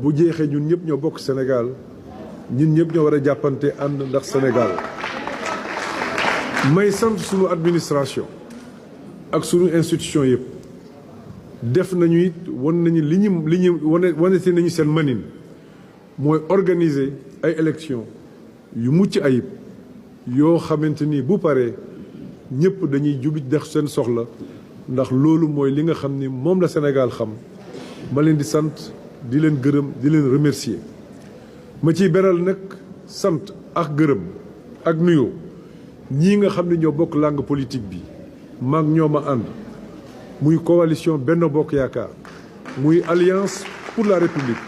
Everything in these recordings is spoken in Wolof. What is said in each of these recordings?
bu jeexee ñun ñëpp ñoo bokk Sénégal ñun ñëpp ñoo war a jàppante ànd ndax Sénégal may sant sunu administration ak sunu institution yëpp def nañu it wan nañu li ñu wanete nañu seen mënin mooy organiser ay élections yu mucc ayib yoo xamante ni bu paree ñëpp dañuy jubi def seen soxla ndax loolu mooy li nga xam ni moom la Sénégal xam ma leen di sant di leen gërëm di leen remercier ma ciy beral nag sant ak gërëm ak nuyoo ñii nga xam ne ñoo bokk langue politique bi maag ñoo ma ànd muy coalition Benno Bokk Yaakaar muy alliance pour la République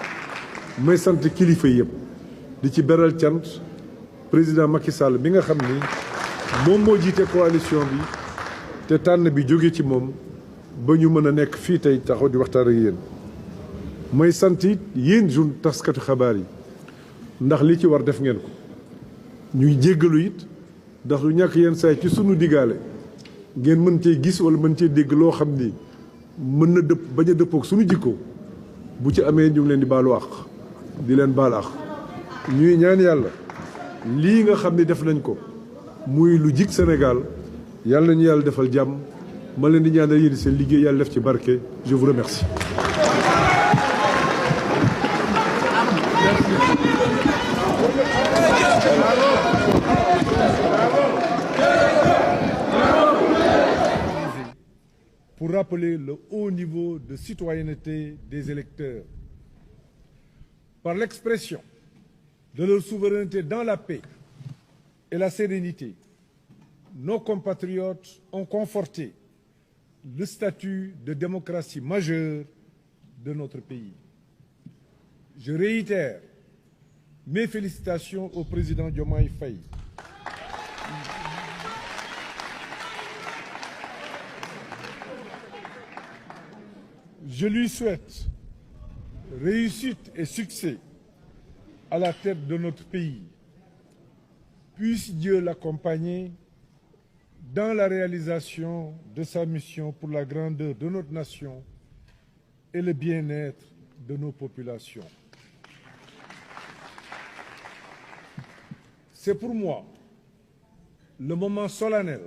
may sant kilifa yëpp di ci beral cant président Macky Sall bi nga xam ni moom moo jiite coalition bi te tànn bi jóge ci moom ba ñu mën a nekk fii tey taxaw di waxtaan ak yéen may sant it yéen taskatu xabaar yi ndax li ci war def ngeen ko ñuy jéggalu it ndax lu ñàkk yenn saay ci sunu digaale ngeen mën cee gis wala mën cee dégg loo xam ni mën na dëpp bañ a dëppook sunu jikko bu ci amee ñu ngi leen di baalu àq di leen baal àq ñuy ñaan yàlla lii nga xam ni def nañ ko muy lu jig Sénégal yàlla ñu yàlla defal jàmm ma leen di ñaanal yéen seen liggéey yàlla def ci barke je vous remercie. Pour rappeler le haut niveau de citoyenneté des électeurs, par l'expression de leur souveraineté dans la paix et la sérénité, nos compatriotes ont conforté le statut de démocratie majeure de notre pays. Je réitère mes félicitations au président Diomaye Faye. Je lui souhaite réussite et succès à la tête de notre pays. Puisse Dieu l'accompagner dans la réalisation de sa mission pour la grandeur de notre nation et le bien-être de nos populations. C'est pour moi le moment solennel